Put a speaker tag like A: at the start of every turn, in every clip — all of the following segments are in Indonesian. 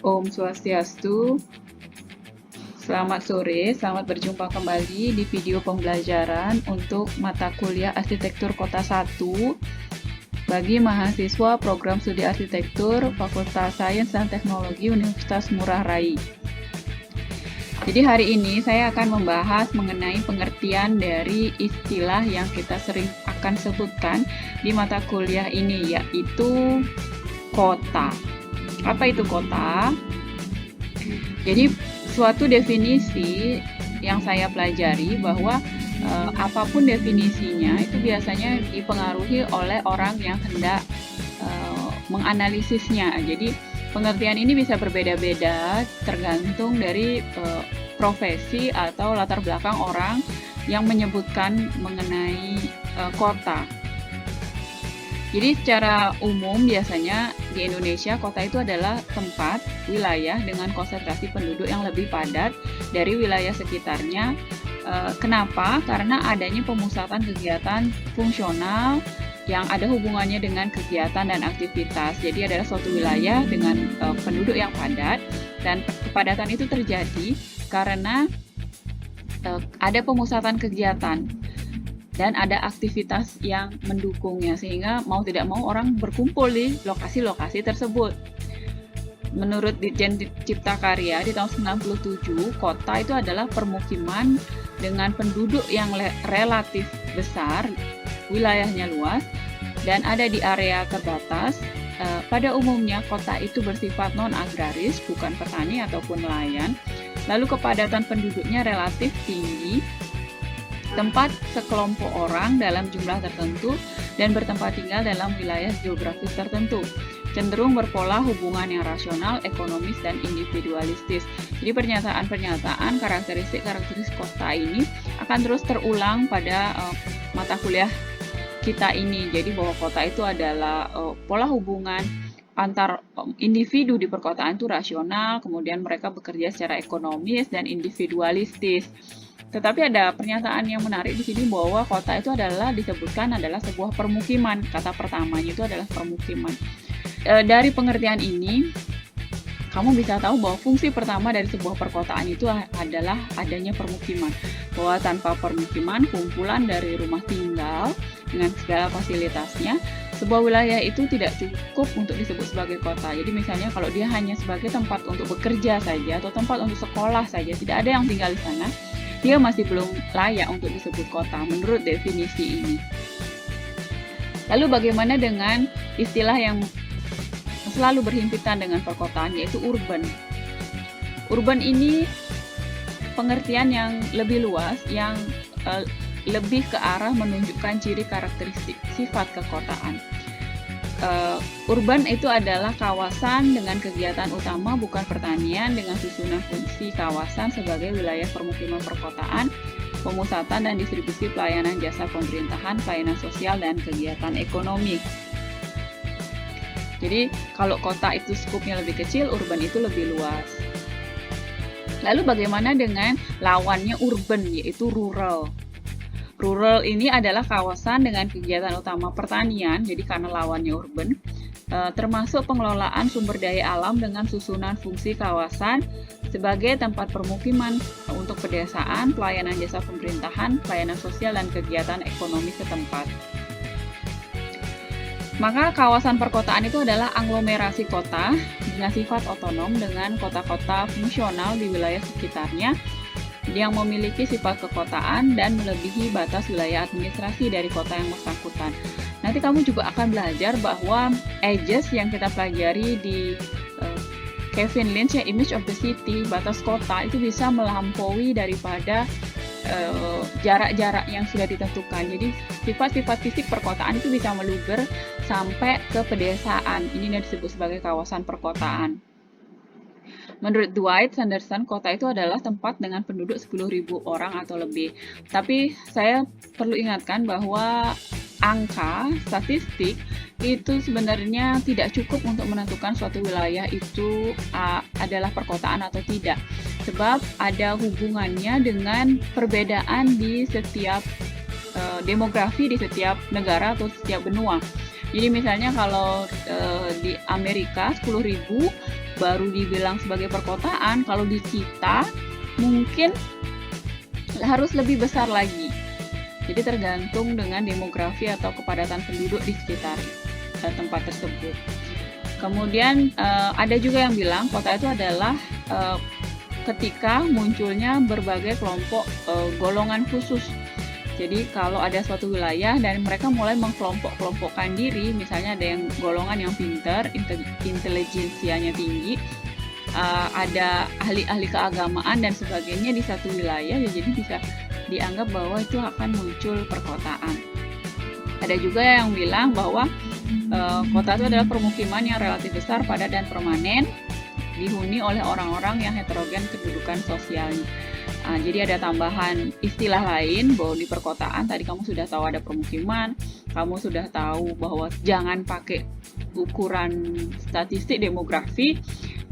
A: Om Swastiastu, selamat sore, selamat berjumpa kembali di video pembelajaran untuk mata kuliah Arsitektur Kota 1 bagi mahasiswa program studi arsitektur Fakultas Sains dan Teknologi Universitas Ngurah Rai. Jadi hari ini saya akan membahas mengenai pengertian dari istilah yang kita sering akan sebutkan di mata kuliah ini, yaitu kota. Apa itu kota? Jadi suatu definisi yang saya pelajari bahwa apapun definisinya itu biasanya dipengaruhi oleh orang yang hendak menganalisisnya. Jadi pengertian ini bisa berbeda-beda tergantung dari profesi atau latar belakang orang yang menyebutkan mengenai kota. Jadi secara umum biasanya di Indonesia kota itu adalah tempat, wilayah dengan konsentrasi penduduk yang lebih padat dari wilayah sekitarnya. Kenapa? Karena adanya pemusatan kegiatan fungsional yang ada hubungannya dengan kegiatan dan aktivitas. Jadi adalah suatu wilayah dengan penduduk yang padat, dan kepadatan itu terjadi karena ada pemusatan kegiatan dan ada aktivitas yang mendukungnya, sehingga mau tidak mau orang berkumpul di lokasi-lokasi tersebut. Menurut Ditjen Cipta Karya di tahun 97, kota itu adalah permukiman dengan penduduk yang relatif besar, wilayahnya luas, dan ada di area terbatas. Pada umumnya kota itu bersifat non-agraris, bukan petani ataupun nelayan. Lalu kepadatan penduduknya relatif tinggi, tempat sekelompok orang dalam jumlah tertentu, dan bertempat tinggal dalam wilayah geografis tertentu. Cenderung berpola hubungan yang rasional, ekonomis, dan individualistis. Jadi pernyataan-pernyataan karakteristik kota ini akan terus terulang pada mata kuliah kita ini. Jadi bahwa kota itu adalah pola hubungan antar individu di perkotaan itu rasional, kemudian mereka bekerja secara ekonomis dan individualistis. Tetapi ada pernyataan yang menarik di sini bahwa kota itu disebutkan adalah sebuah permukiman. Kata pertamanya itu adalah permukiman. Dari pengertian ini, kamu bisa tahu bahwa fungsi pertama dari sebuah perkotaan itu adalah adanya permukiman. Bahwa tanpa permukiman, kumpulan dari rumah tinggal dengan segala fasilitasnya, sebuah wilayah itu tidak cukup untuk disebut sebagai kota. Jadi misalnya kalau dia hanya sebagai tempat untuk bekerja saja atau tempat untuk sekolah saja, tidak ada yang tinggal di sana, dia masih belum layak untuk disebut kota menurut definisi ini. Lalu bagaimana dengan istilah yang selalu berhimpitan dengan perkotaan, yaitu urban? Urban ini pengertian yang lebih luas, yang lebih ke arah menunjukkan ciri karakteristik sifat kekotaan. Urban itu adalah kawasan dengan kegiatan utama bukan pertanian, dengan susunan fungsi kawasan sebagai wilayah permukiman perkotaan, pemusatan dan distribusi pelayanan jasa pemerintahan, pelayanan sosial, dan kegiatan ekonomi. Jadi kalau kota itu skupnya lebih kecil, urban itu lebih luas. Lalu bagaimana dengan lawannya urban, yaitu rural? Rural ini adalah kawasan dengan kegiatan utama pertanian, jadi karena lawannya urban, termasuk pengelolaan sumber daya alam dengan susunan fungsi kawasan sebagai tempat permukiman untuk pedesaan, pelayanan jasa pemerintahan, pelayanan sosial, dan kegiatan ekonomi setempat. Maka kawasan perkotaan itu adalah aglomerasi kota dengan sifat otonom dengan kota-kota fungsional di wilayah sekitarnya yang memiliki sifat kekotaan dan melebihi batas wilayah administrasi dari kota yang bersangkutan. Nanti kamu juga akan belajar bahwa edges yang kita pelajari di Kevin Lynch, Image of the City, batas kota itu bisa melampaui daripada jarak-jarak yang sudah ditentukan. Jadi sifat-sifat fisik perkotaan itu bisa meluber sampai ke pedesaan. Ini yang disebut sebagai kawasan perkotaan. Menurut Dwight Sanderson, kota itu adalah tempat dengan penduduk 10.000 orang atau lebih. Tapi saya perlu ingatkan bahwa angka statistik itu sebenarnya tidak cukup untuk menentukan suatu wilayah itu adalah perkotaan atau tidak. Sebab ada hubungannya dengan perbedaan di setiap demografi di setiap negara atau setiap benua. Jadi misalnya kalau di Amerika 10.000 baru dibilang sebagai perkotaan, kalau di kita mungkin harus lebih besar lagi. Jadi tergantung dengan demografi atau kepadatan penduduk di sekitar tempat tersebut. Kemudian ada juga yang bilang kota itu adalah ketika munculnya berbagai kelompok golongan khusus. Jadi kalau ada suatu wilayah dan mereka mulai mengkelompok-kelompokkan diri, misalnya ada yang golongan yang pintar, intelijensianya tinggi, ada ahli-ahli keagamaan dan sebagainya di satu wilayah, ya jadi bisa dianggap bahwa itu akan muncul perkotaan. Ada juga yang bilang bahwa kota itu adalah permukiman yang relatif besar, padat dan permanen, dihuni oleh orang-orang yang heterogen kedudukan sosialnya. Jadi ada tambahan istilah lain bahwa di perkotaan tadi kamu sudah tahu ada permukiman, kamu sudah tahu bahwa jangan pakai ukuran statistik demografi,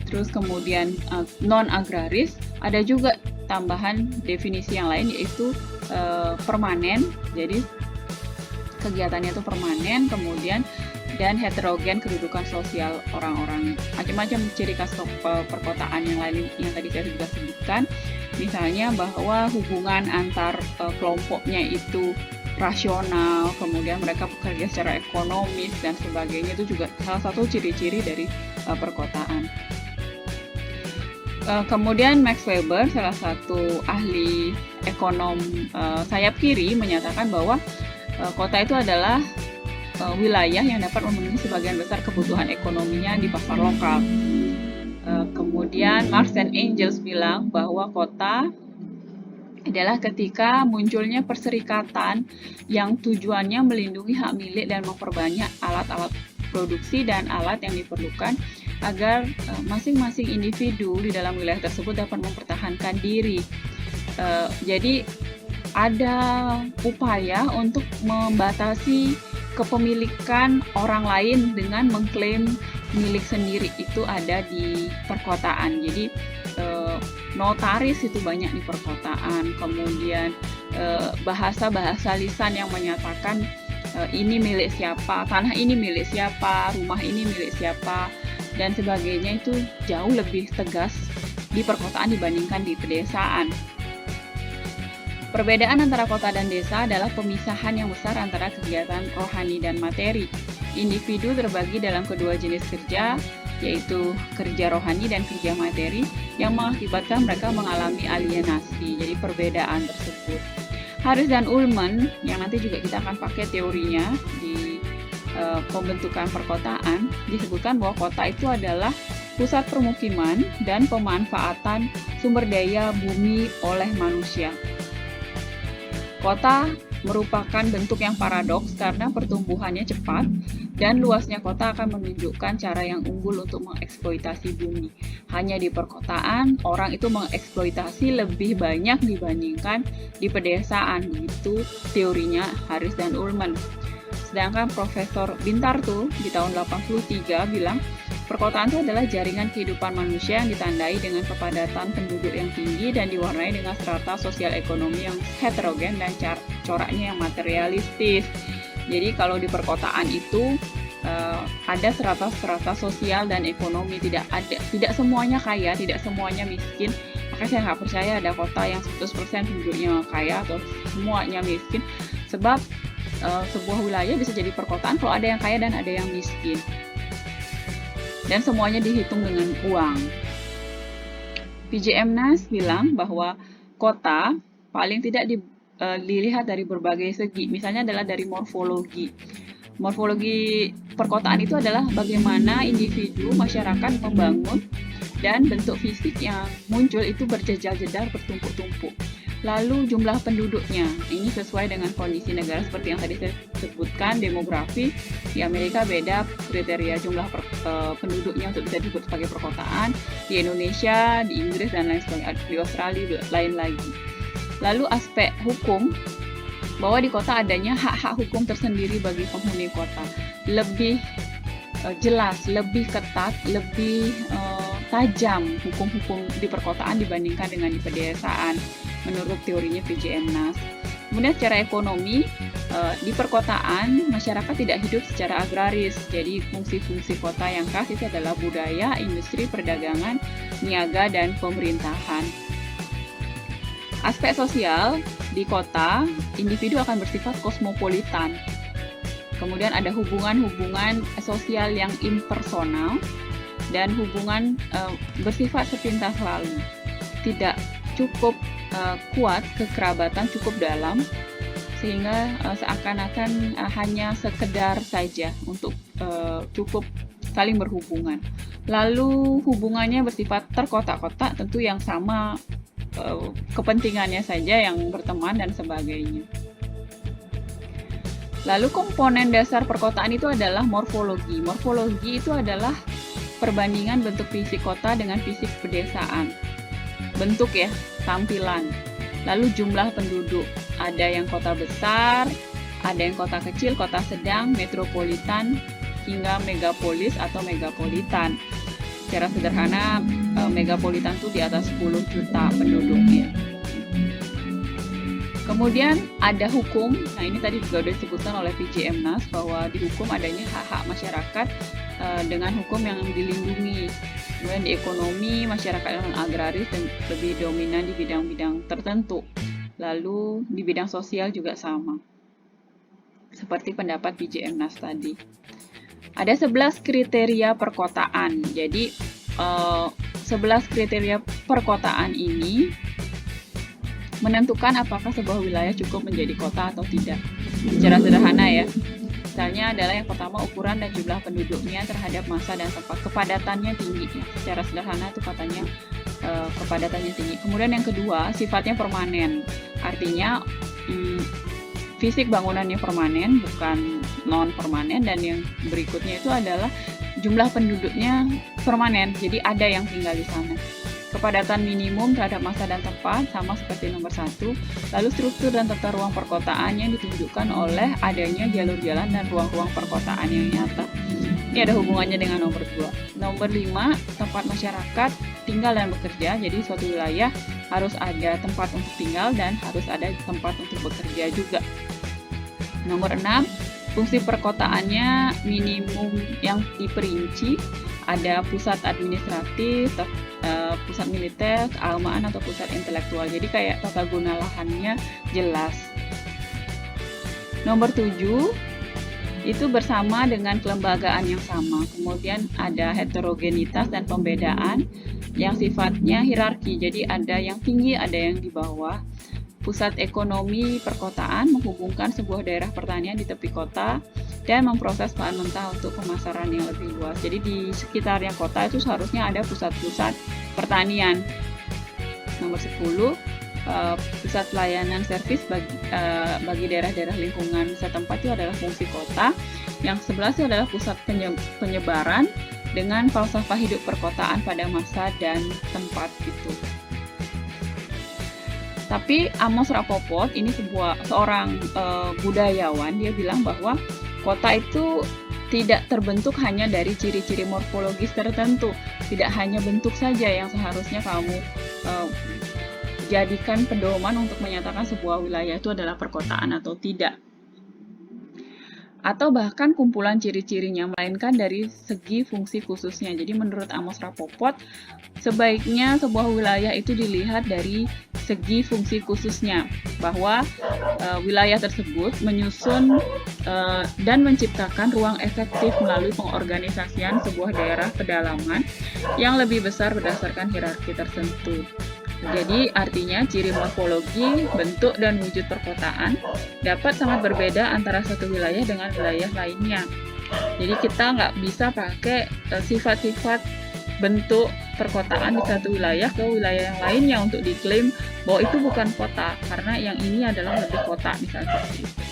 A: terus kemudian non-agraris. Ada juga tambahan definisi yang lain yaitu permanen, jadi kegiatannya itu permanen, kemudian dan heterogen kedudukan sosial orang-orang. Macam-macam ciri khas perkotaan yang lain yang tadi saya sudah sebutkan, misalnya bahwa hubungan antar kelompoknya itu rasional, kemudian mereka bekerja secara ekonomis dan sebagainya, itu juga salah satu ciri-ciri dari perkotaan. Kemudian Max Weber, salah satu ahli ekonom sayap kiri, menyatakan bahwa kota itu adalah wilayah yang dapat memenuhi sebagian besar kebutuhan ekonominya di pasar lokal. Kemudian Marx and Engels bilang bahwa kota adalah ketika munculnya perserikatan yang tujuannya melindungi hak milik dan memperbanyak alat-alat produksi dan alat yang diperlukan agar masing-masing individu di dalam wilayah tersebut dapat mempertahankan diri. Jadi ada upaya untuk membatasi kepemilikan orang lain dengan mengklaim milik sendiri, itu ada di perkotaan. Jadi notaris itu banyak di perkotaan, kemudian bahasa-bahasa lisan yang menyatakan ini milik siapa, tanah ini milik siapa, rumah ini milik siapa, dan sebagainya, itu jauh lebih tegas di perkotaan dibandingkan di pedesaan. Perbedaan antara kota dan desa adalah pemisahan yang besar antara kegiatan rohani dan materi. Individu terbagi dalam kedua jenis kerja, yaitu kerja rohani dan kerja materi, yang mengakibatkan mereka mengalami alienasi. Jadi perbedaan tersebut. Harris dan Ullman, yang nanti juga kita akan pakai teorinya di pembentukan perkotaan, disebutkan bahwa kota itu adalah pusat permukiman dan pemanfaatan sumber daya bumi oleh manusia. Kota merupakan bentuk yang paradoks karena pertumbuhannya cepat dan luasnya kota akan menunjukkan cara yang unggul untuk mengeksploitasi bumi. Hanya di perkotaan, orang itu mengeksploitasi lebih banyak dibandingkan di pedesaan. Begitu teorinya Harris dan Ullman. Sedangkan Profesor Bintartu di tahun 83 bilang, perkotaan itu adalah jaringan kehidupan manusia yang ditandai dengan kepadatan penduduk yang tinggi dan diwarnai dengan strata sosial ekonomi yang heterogen dan coraknya yang materialistis. Jadi kalau di perkotaan itu ada strata-strata sosial dan ekonomi, tidak semuanya kaya, tidak semuanya miskin. Maka saya nggak percaya ada kota yang 100% penduduknya kaya atau semuanya miskin, sebab sebuah wilayah bisa jadi perkotaan kalau ada yang kaya dan ada yang miskin. Dan semuanya dihitung dengan uang. P.J. Emnas bilang bahwa kota paling tidak dilihat dari berbagai segi. Misalnya adalah dari morfologi. Morfologi perkotaan itu adalah bagaimana individu masyarakat membangun dan bentuk fisik yang muncul itu berjejal-jedar, bertumpuk-tumpuk. Lalu jumlah penduduknya, ini sesuai dengan kondisi negara seperti yang tadi saya sebutkan, demografi. Di Amerika beda kriteria jumlah penduduknya untuk bisa disebut sebagai perkotaan. Di Indonesia, di Inggris, dan lain sebagainya. Di Australia lain lagi. Lalu aspek hukum, bahwa di kota adanya hak-hak hukum tersendiri bagi penghuni kota. Lebih jelas, lebih ketat, lebih tajam hukum-hukum di perkotaan dibandingkan dengan di pedesaan, menurut teorinya P.J. Emnas. Kemudian secara ekonomi, Di perkotaan, masyarakat tidak hidup secara agraris. Jadi fungsi-fungsi kota yang khas itu adalah budaya, industri, perdagangan, niaga, dan pemerintahan. Aspek sosial, di kota, individu akan bersifat kosmopolitan. Kemudian ada hubungan-hubungan sosial yang impersonal dan hubungan bersifat sepintas lalu. Tidak cukup kuat, kekerabatan cukup dalam, sehingga seakan-akan hanya sekedar saja untuk cukup saling berhubungan. Lalu hubungannya bersifat terkotak-kotak, tentu yang sama kepentingannya saja yang berteman dan sebagainya. Lalu komponen dasar perkotaan itu adalah morfologi. Morfologi itu adalah perbandingan bentuk fisik kota dengan fisik pedesaan. Bentuk ya, tampilan. Lalu jumlah penduduk. Ada yang kota besar, ada yang kota kecil, kota sedang, metropolitan, hingga megapolis atau megapolitan. Secara sederhana, megapolitan itu di atas 10 juta penduduknya. Kemudian ada hukum, nah ini tadi juga sudah disebutkan oleh PJMNAS bahwa di hukum adanya hak-hak masyarakat dengan hukum yang dilindungi. Kemudian di ekonomi, masyarakat yang agraris dan lebih dominan di bidang-bidang tertentu. Lalu di bidang sosial juga sama, seperti pendapat PJMNAS tadi. Ada 11 kriteria perkotaan. Jadi 11 kriteria perkotaan ini menentukan apakah sebuah wilayah cukup menjadi kota atau tidak. Secara sederhana ya. Misalnya adalah yang pertama, ukuran dan jumlah penduduknya terhadap massa dan tempat, kepadatannya tinggi. Ya. Secara sederhana itu katanya kepadatannya tinggi. Kemudian yang kedua, sifatnya permanen. Artinya fisik bangunannya permanen, bukan non-permanen. Dan yang berikutnya itu adalah jumlah penduduknya permanen, jadi ada yang tinggal di sana. Kepadatan minimum terhadap massa dan tempat, sama seperti nomor 1. Lalu struktur dan tata ruang perkotaan yang ditunjukkan oleh adanya jalur jalan dan ruang-ruang perkotaan yang nyata. Ini ada hubungannya dengan nomor 2. Nomor 5, tempat masyarakat tinggal dan bekerja. Jadi suatu wilayah harus ada tempat untuk tinggal dan harus ada tempat untuk bekerja juga. Nomor 6, fungsi perkotaannya minimum yang diperinci, ada pusat administratif, pusat militer, keagamaan atau pusat intelektual. Jadi kayak tata guna lahannya jelas. Nomor 7, itu bersama dengan kelembagaan yang sama. Kemudian ada heterogenitas dan pembedaan yang sifatnya hierarki. Jadi ada yang tinggi, ada yang di bawah. Pusat ekonomi perkotaan menghubungkan sebuah daerah pertanian di tepi kota dan memproses bahan mentah untuk pemasaran yang lebih luas. Jadi di sekitarnya kota itu seharusnya ada pusat-pusat pertanian. Nomor 10, pusat pelayanan servis bagi daerah-daerah lingkungan setempat itu adalah fungsi kota. Yang 11 itu adalah pusat penyebaran dengan falsafah hidup perkotaan pada masa dan tempat itu. Tapi Amos Rapoport ini seorang budayawan, dia bilang bahwa kota itu tidak terbentuk hanya dari ciri-ciri morfologis tertentu. Tidak hanya bentuk saja yang seharusnya kamu jadikan pedoman untuk menyatakan sebuah wilayah itu adalah perkotaan atau tidak. Atau bahkan kumpulan ciri-cirinya, melainkan dari segi fungsi khususnya. Jadi menurut Amos Rapoport, sebaiknya sebuah wilayah itu dilihat dari segi fungsi khususnya, bahwa wilayah tersebut menyusun dan menciptakan ruang efektif melalui pengorganisasian sebuah daerah pedalaman yang lebih besar berdasarkan hierarki tertentu. Jadi artinya ciri morfologi, bentuk, dan wujud perkotaan dapat sangat berbeda antara satu wilayah dengan wilayah lainnya. Jadi kita nggak bisa pakai sifat-sifat bentuk perkotaan di satu wilayah ke wilayah yang lainnya untuk diklaim bahwa itu bukan kota, karena yang ini adalah lebih kota, misalnya seperti itu.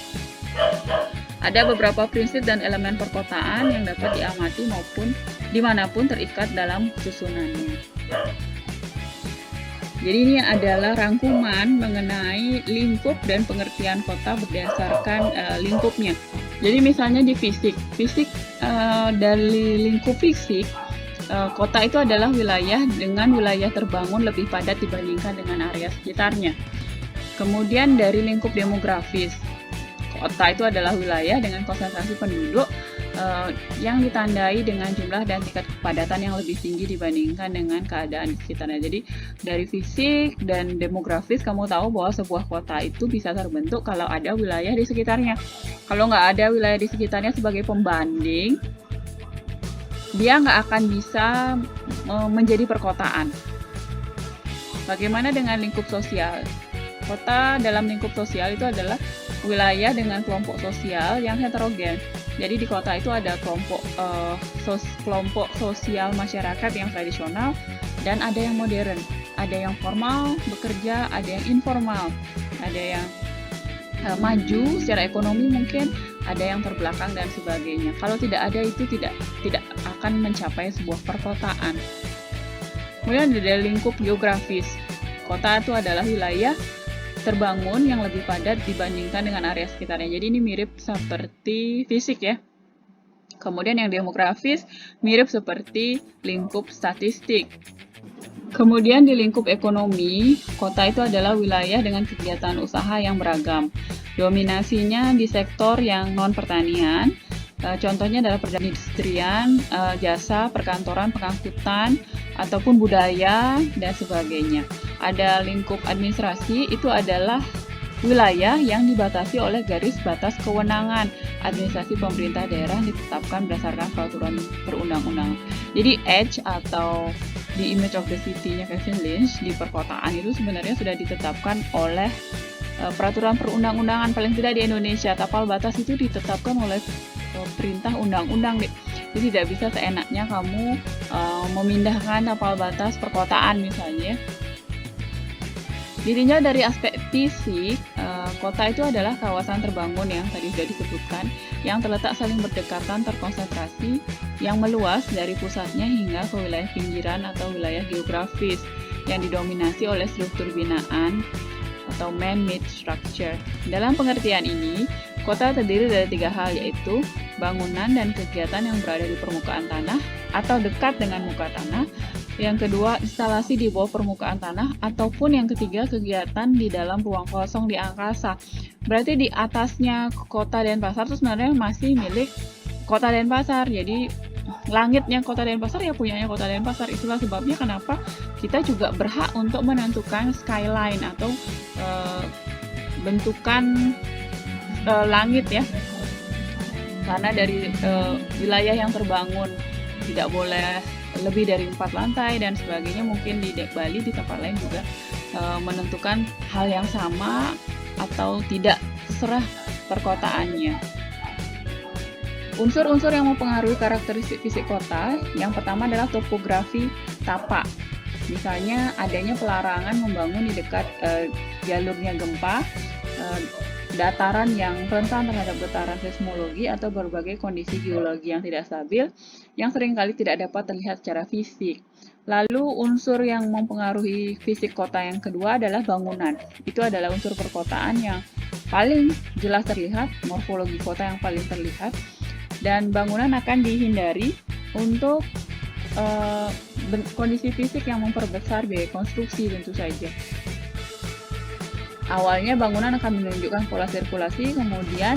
A: Ada beberapa prinsip dan elemen perkotaan yang dapat diamati maupun dimanapun terikat dalam susunannya. Jadi ini adalah rangkuman mengenai lingkup dan pengertian kota berdasarkan lingkupnya. Jadi misalnya di fisik dari lingkup fisik, kota itu adalah wilayah dengan wilayah terbangun lebih padat dibandingkan dengan area sekitarnya. Kemudian dari lingkup demografis, Kota itu adalah wilayah dengan konsentrasi penduduk yang ditandai dengan jumlah dan tingkat kepadatan yang lebih tinggi dibandingkan dengan keadaan di sekitarnya. Jadi dari fisik dan demografis kamu tahu bahwa sebuah kota itu bisa terbentuk kalau ada wilayah di sekitarnya. Kalau nggak ada wilayah di sekitarnya sebagai pembanding, dia nggak akan bisa menjadi perkotaan. Bagaimana dengan lingkup sosial? Kota dalam lingkup sosial itu adalah wilayah dengan kelompok sosial yang heterogen. Jadi di kota itu ada kelompok sosial masyarakat yang tradisional dan ada yang modern. Ada yang formal bekerja, ada yang informal, ada yang maju secara ekonomi mungkin, ada yang terbelakang dan sebagainya. Kalau tidak ada itu tidak akan mencapai sebuah perkotaan. Kemudian ada lingkup geografis. Kota itu adalah wilayah terbangun yang lebih padat dibandingkan dengan area sekitarnya. Jadi ini mirip seperti fisik ya. Kemudian yang demografis mirip seperti lingkup statistik. Kemudian di lingkup ekonomi, kota itu adalah wilayah dengan kegiatan usaha yang beragam. Dominasinya di sektor yang non-pertanian, contohnya adalah perindustrian, jasa, perkantoran, pengangkutan, ataupun budaya, dan sebagainya. Ada lingkup administrasi, itu adalah wilayah yang dibatasi oleh garis batas kewenangan. Administrasi pemerintah daerah ditetapkan berdasarkan peraturan perundang-undangan. Jadi edge atau the image of the city-nya Kevin Lynch di perkotaan itu sebenarnya sudah ditetapkan oleh peraturan perundang-undangan. Paling tidak di Indonesia, tapal batas itu ditetapkan oleh perintah undang-undang. Jadi tidak bisa seenaknya kamu memindahkan tapal batas perkotaan misalnya. Ditinjau dari aspek fisik, kota itu adalah kawasan terbangun yang tadi sudah disebutkan, yang terletak saling berdekatan, terkonsentrasi, yang meluas dari pusatnya hingga ke wilayah pinggiran atau wilayah geografis, yang didominasi oleh struktur binaan atau man-made structure. Dalam pengertian ini, kota terdiri dari 3 hal, yaitu bangunan dan kegiatan yang berada di permukaan tanah atau dekat dengan muka tanah. Yang kedua, instalasi di bawah permukaan tanah, ataupun yang ketiga, kegiatan di dalam ruang kosong di angkasa. Berarti di atasnya kota Denpasar itu sebenarnya masih milik kota Denpasar. Jadi langitnya kota Denpasar ya punyanya kota Denpasar. Itulah sebabnya kenapa kita juga berhak untuk menentukan skyline atau bentukan langit ya. Karena dari wilayah yang terbangun tidak boleh lebih dari 4 lantai dan sebagainya, mungkin di Bali di tempat lain juga menentukan hal yang sama atau tidak, terserah perkotaannya. Unsur-unsur yang mempengaruhi karakteristik fisik kota, yang pertama adalah topografi tapak. Misalnya adanya pelarangan membangun di dekat jalurnya gempa, dataran yang rentan terhadap getaran seismologi atau berbagai kondisi geologi yang tidak stabil yang seringkali tidak dapat terlihat secara fisik. Lalu unsur yang mempengaruhi fisik kota yang kedua adalah bangunan. Itu adalah unsur perkotaan yang paling jelas terlihat, morfologi kota yang paling terlihat, dan bangunan akan dihindari untuk kondisi fisik yang memperbesar biaya konstruksi tentu saja. Awalnya bangunan akan menunjukkan pola sirkulasi, kemudian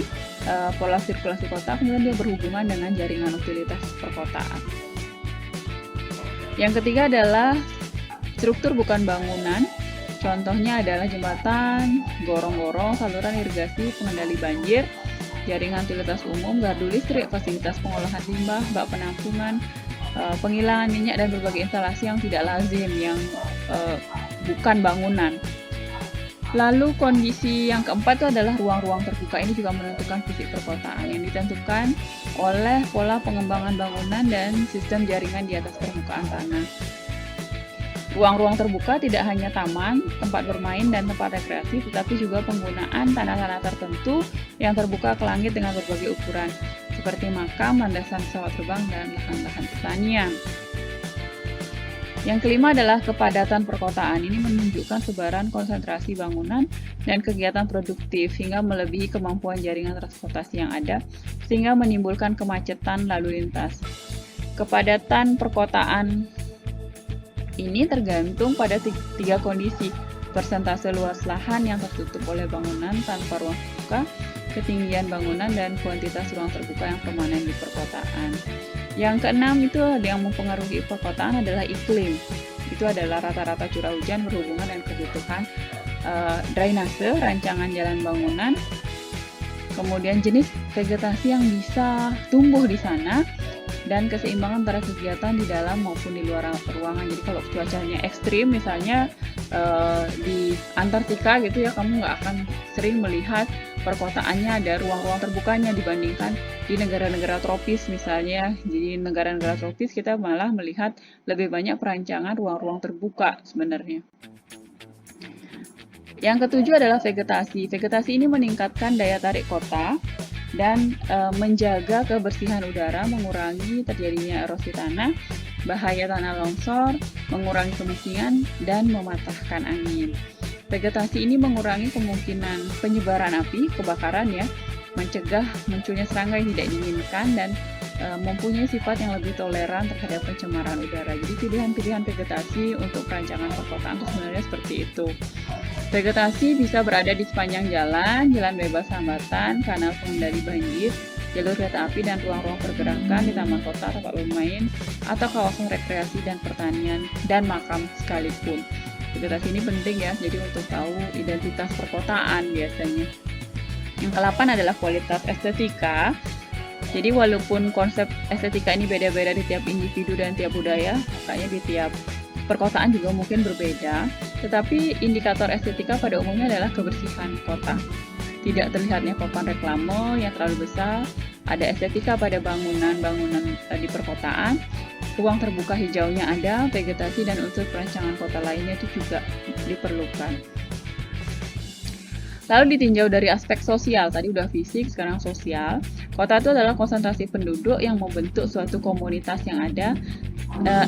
A: pola sirkulasi kota, kemudian dia berhubungan dengan jaringan utilitas perkotaan. Yang ketiga adalah struktur bukan bangunan. Contohnya adalah jembatan, gorong-gorong, saluran irigasi, pengendali banjir, jaringan utilitas umum, gardu listrik, fasilitas pengolahan limbah, bak penampungan, penghilangan minyak, dan berbagai instalasi yang tidak lazim, yang bukan bangunan. Lalu kondisi yang keempat itu adalah ruang-ruang terbuka. Ini juga menentukan fisik perkotaan yang ditentukan oleh pola pengembangan bangunan dan sistem jaringan di atas permukaan tanah. Ruang-ruang terbuka tidak hanya taman, tempat bermain, dan tempat rekreasi, tetapi juga penggunaan tanah-tanah tertentu yang terbuka ke langit dengan berbagai ukuran, seperti makam, landasan pesawat terbang, dan lahan-lahan pertanian. Yang kelima adalah kepadatan perkotaan. Ini menunjukkan sebaran konsentrasi bangunan dan kegiatan produktif hingga melebihi kemampuan jaringan transportasi yang ada, sehingga menimbulkan kemacetan lalu lintas. Kepadatan perkotaan ini tergantung pada 3 kondisi: persentase luas lahan yang tertutup oleh bangunan tanpa ruang terbuka, ketinggian bangunan, dan kuantitas ruang terbuka yang permanen di perkotaan. Yang keenam itu yang mempengaruhi perkotaan adalah iklim. Itu adalah rata-rata curah hujan berhubungan dengan kebutuhan drainase, rancangan jalan bangunan, kemudian jenis vegetasi yang bisa tumbuh di sana, dan keseimbangan antara kegiatan di dalam maupun di luar ruangan. Jadi kalau cuacanya ekstrim, misalnya di Antartika gitu ya, kamu nggak akan sering melihat perkotaannya ada ruang-ruang terbukanya dibandingkan di negara-negara tropis misalnya. Di negara-negara tropis kita malah melihat lebih banyak perancangan ruang-ruang terbuka sebenarnya. Yang ketujuh adalah vegetasi. Vegetasi ini meningkatkan daya tarik kota dan menjaga kebersihan udara, mengurangi terjadinya erosi tanah, bahaya tanah longsor, mengurangi kemiskinan, dan mematahkan angin. Vegetasi ini mengurangi kemungkinan penyebaran api, kebakaran ya, mencegah munculnya serangga yang tidak diinginkan, dan mempunyai sifat yang lebih toleran terhadap pencemaran udara. Jadi pilihan-pilihan vegetasi untuk perancangan perkotaan itu sebenarnya seperti itu. Vegetasi bisa berada di sepanjang jalan, jalan bebas hambatan, kanal pengendali banjir, jalur kereta api, dan ruang-ruang pergerakan di taman kota, tempat bermain, atau kawasan rekreasi dan pertanian, dan makam sekalipun. Vegetasi ini penting ya, jadi untuk tahu identitas perkotaan biasanya. Yang ke-8 adalah kualitas estetika. Jadi walaupun konsep estetika ini beda-beda di tiap individu dan tiap budaya, makanya di tiap perkotaan juga mungkin berbeda, tetapi indikator estetika pada umumnya adalah kebersihan kota. Tidak terlihatnya papan reklame yang terlalu besar, ada estetika pada bangunan-bangunan di perkotaan, ruang terbuka hijaunya ada, vegetasi dan unsur perancangan kota lainnya itu juga diperlukan. Lalu ditinjau dari aspek sosial, tadi udah fisik, sekarang sosial. Kota itu adalah konsentrasi penduduk yang membentuk suatu komunitas yang ada,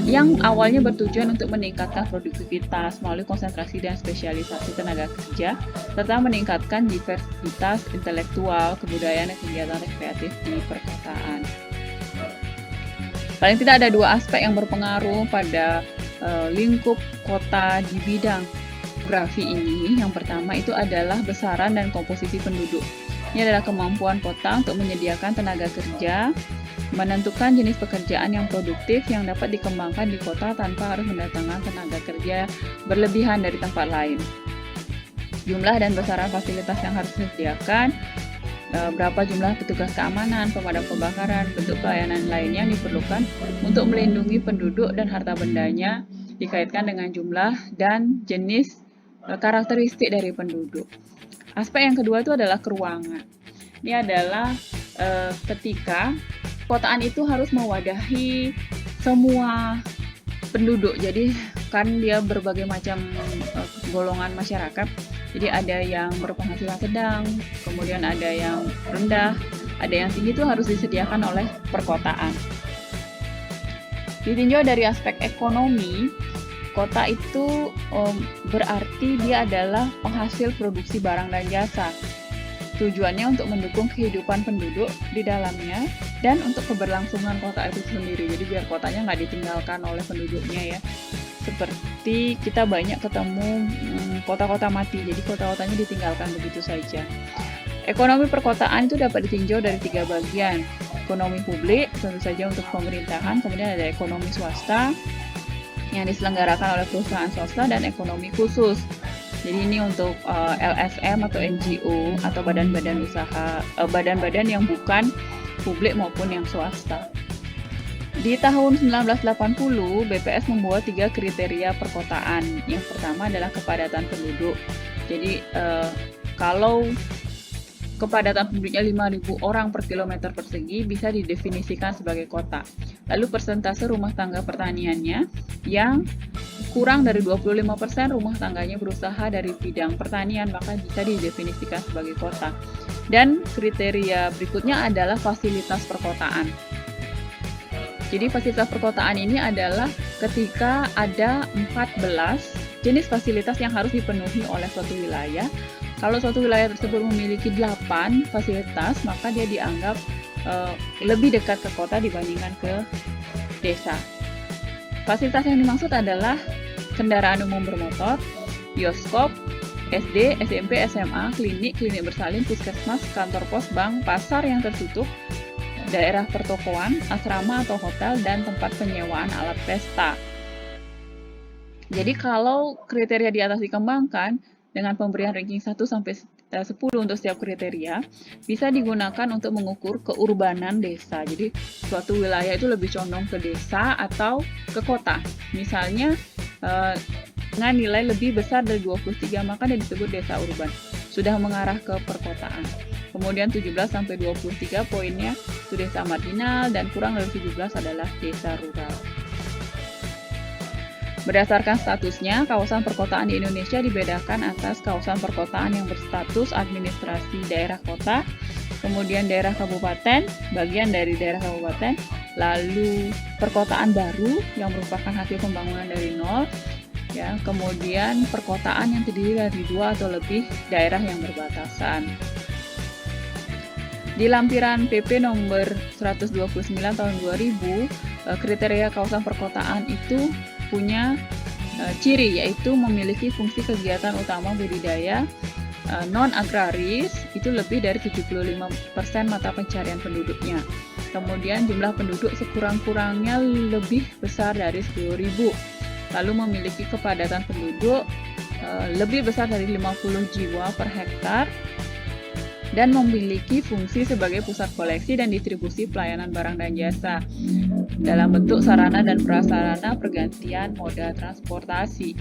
A: yang awalnya bertujuan untuk meningkatkan produktivitas melalui konsentrasi dan spesialisasi tenaga kerja, serta meningkatkan diversitas intelektual, kebudayaan, dan kegiatan rekreatif di perkotaan. Paling tidak ada dua aspek yang berpengaruh pada lingkup kota di bidang geografi ini. Yang pertama itu adalah besaran dan komposisi penduduk. Ini adalah kemampuan kota untuk menyediakan tenaga kerja, menentukan jenis pekerjaan yang produktif yang dapat dikembangkan di kota tanpa harus mendatangkan tenaga kerja berlebihan dari tempat lain. Jumlah dan besaran fasilitas yang harus disediakan, berapa jumlah petugas keamanan, pemadam kebakaran, bentuk pelayanan lainnya yang diperlukan untuk melindungi penduduk dan harta bendanya, dikaitkan dengan jumlah dan jenis karakteristik dari penduduk. Aspek yang kedua itu adalah keruangan. Ini adalah ketika perkotaan itu harus mewadahi semua penduduk. Jadi kan dia berbagai macam golongan masyarakat. Jadi ada yang berpenghasilan sedang, kemudian ada yang rendah, ada yang tinggi, itu harus disediakan oleh perkotaan. Ditinjau dari aspek ekonomi, kota itu berarti dia adalah penghasil produksi barang dan jasa. Tujuannya untuk mendukung kehidupan penduduk di dalamnya dan untuk keberlangsungan kota itu sendiri. Jadi biar kotanya nggak ditinggalkan oleh penduduknya ya. Seperti kita banyak ketemu kota-kota mati, jadi kota-kotanya ditinggalkan begitu saja. Ekonomi perkotaan itu dapat ditinjau dari 3 bagian. Ekonomi publik, tentu saja untuk pemerintahan, kemudian ada ekonomi swasta yang diselenggarakan oleh perusahaan swasta, dan ekonomi khusus. Jadi ini untuk LSM atau NGO atau badan-badan usaha, badan-badan yang bukan publik maupun yang swasta. Di tahun 1980, BPS membuat 3 kriteria perkotaan. Yang pertama adalah kepadatan penduduk. Jadi kalau kepadatan penduduknya 5.000 orang per kilometer persegi bisa didefinisikan sebagai kota. Lalu persentase rumah tangga pertaniannya yang kurang dari 25% rumah tangganya berusaha dari bidang pertanian, maka bisa didefinisikan sebagai kota. Dan kriteria berikutnya adalah fasilitas perkotaan. Jadi fasilitas perkotaan ini adalah ketika ada 14 jenis fasilitas yang harus dipenuhi oleh suatu wilayah. Kalau suatu wilayah tersebut memiliki 8 fasilitas, maka dia dianggap lebih dekat ke kota dibandingkan ke desa. Fasilitas yang dimaksud adalah kendaraan umum bermotor, bioskop, SD, SMP, SMA, klinik, klinik bersalin, puskesmas, kantor pos, bank, pasar yang tertutup, daerah pertokoan, asrama atau hotel, dan tempat penyewaan alat pesta. Jadi kalau kriteria di atas dikembangkan dengan pemberian ranking 1 sampai 10 untuk setiap kriteria, bisa digunakan untuk mengukur keurbanan desa. Jadi suatu wilayah itu lebih condong ke desa atau ke kota. Misalnya dengan nilai lebih besar dari 23, maka dia disebut desa urban. Sudah mengarah ke perkotaan. Kemudian 17 sampai 23 poinnya itu desa marginal, dan kurang dari 17 adalah desa rural. Berdasarkan statusnya, kawasan perkotaan di Indonesia dibedakan atas kawasan perkotaan yang berstatus administrasi daerah kota, kemudian daerah kabupaten, bagian dari daerah kabupaten, lalu perkotaan baru yang merupakan hasil pembangunan dari nol, ya, kemudian perkotaan yang terdiri dari 2 atau lebih daerah yang berbatasan. Di lampiran PP nomor 129 tahun 2000, kriteria kawasan perkotaan itu punya ciri, yaitu memiliki fungsi kegiatan utama budidaya non-agraris itu lebih dari 75% mata pencarian penduduknya. Kemudian jumlah penduduk sekurang-kurangnya lebih besar dari 10.000. Lalu memiliki kepadatan penduduk lebih besar dari 50 jiwa per hektar, dan memiliki fungsi sebagai pusat koleksi dan distribusi pelayanan barang dan jasa dalam bentuk sarana dan prasarana pergantian moda transportasi.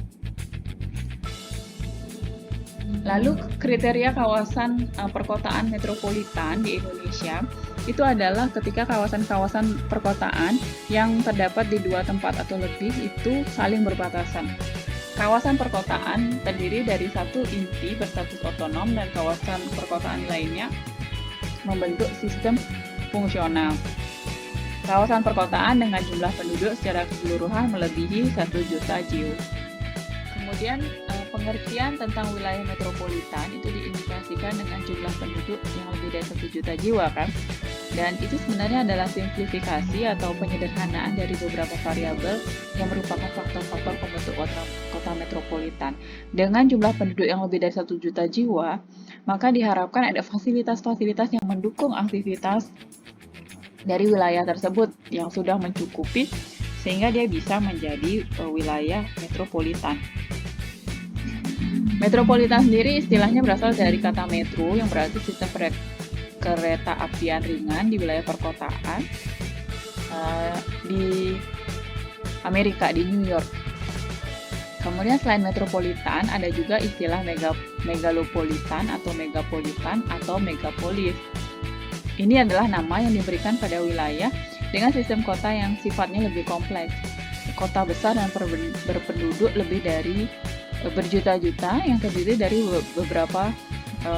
A: Lalu kriteria kawasan perkotaan metropolitan di Indonesia itu adalah ketika kawasan-kawasan perkotaan yang terdapat di 2 tempat atau lebih itu saling berbatasan. Kawasan perkotaan terdiri dari satu inti berstatus otonom dan kawasan perkotaan lainnya membentuk sistem fungsional. Kawasan perkotaan dengan jumlah penduduk secara keseluruhan melebihi 1 juta jiwa. Kemudian pengertian tentang wilayah metropolitan itu diindikasikan dengan jumlah penduduk yang lebih dari 1 juta jiwa kan. Dan itu sebenarnya adalah simplifikasi atau penyederhanaan dari beberapa variabel yang merupakan faktor-faktor pembentuk kota metropolitan. Dengan jumlah penduduk yang lebih dari 1 juta jiwa, maka diharapkan ada fasilitas-fasilitas yang mendukung aktivitas dari wilayah tersebut yang sudah mencukupi sehingga dia bisa menjadi wilayah metropolitan. Metropolitan sendiri istilahnya berasal dari kata metro yang berarti sistem kereta apian ringan di wilayah perkotaan di Amerika, di New York. Kemudian selain metropolitan ada juga istilah megalopolitan atau megapolitan atau megapolis. Ini adalah nama yang diberikan pada wilayah dengan sistem kota yang sifatnya lebih kompleks. Kota besar dan berpenduduk lebih dari berjuta-juta yang terdiri dari beberapa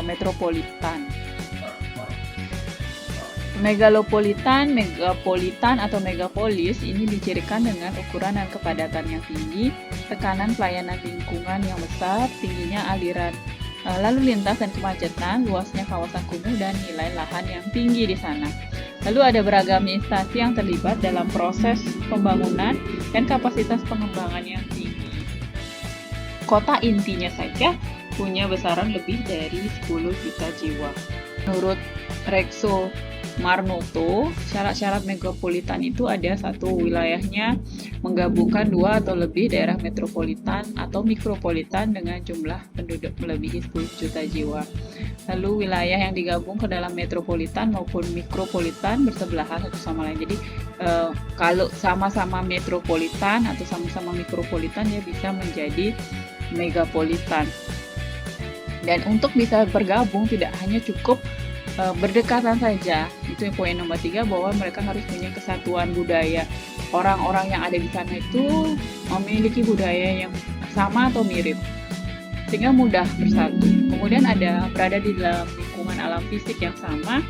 A: metropolitan. Megapolitan atau megapolis ini dicirikan dengan ukuran dan kepadatan yang tinggi, tekanan pelayanan lingkungan yang besar, tingginya aliran lalu lintas dan kemacetan, luasnya kawasan kumuh, dan nilai lahan yang tinggi di sana. Lalu ada beragam instansi yang terlibat dalam proses pembangunan dan kapasitas pengembangan yang tinggi. Kota intinya saja punya besaran lebih dari 10 juta jiwa. Menurut Rekso Marnoto, syarat-syarat megapolitan itu ada satu, wilayahnya menggabungkan 2 atau lebih daerah metropolitan atau mikropolitan dengan jumlah penduduk melebihi 10 juta jiwa. Lalu wilayah yang digabung ke dalam metropolitan maupun mikropolitan bersebelahan satu sama lain. Jadi kalau sama-sama metropolitan atau sama-sama mikropolitan dia bisa menjadi megapolitan. Dan untuk bisa bergabung tidak hanya cukup berdekatan saja, itu yang poin nomor 3, bahwa mereka harus punya kesatuan budaya. Orang-orang yang ada di sana itu memiliki budaya yang sama atau mirip, sehingga mudah bersatu. Kemudian ada berada di dalam lingkungan alam fisik yang sama,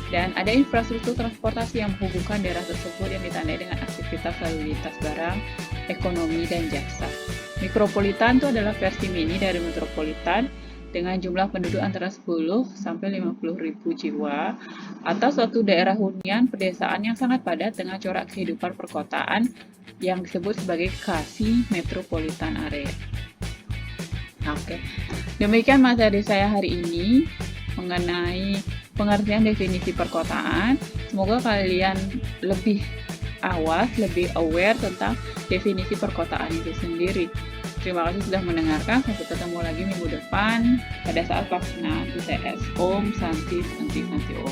A: dan ada infrastruktur transportasi yang menghubungkan daerah tersebut yang ditandai dengan aktivitas lalu lintas barang, ekonomi, dan jasa. Mikropolitan itu adalah versi mini dari metropolitan, dengan jumlah penduduk antara 10 sampai 50 ribu jiwa, atau suatu daerah hunian pedesaan yang sangat padat dengan corak kehidupan perkotaan yang disebut sebagai quasi metropolitan area. Oke, demikian materi saya hari ini mengenai pengertian definisi perkotaan. Semoga kalian lebih awas, lebih aware tentang definisi perkotaan itu sendiri. Terima kasih sudah mendengarkan. Sampai ketemu lagi minggu depan pada saat pelaksanaan UTS. Om Santi Santi Santi Om.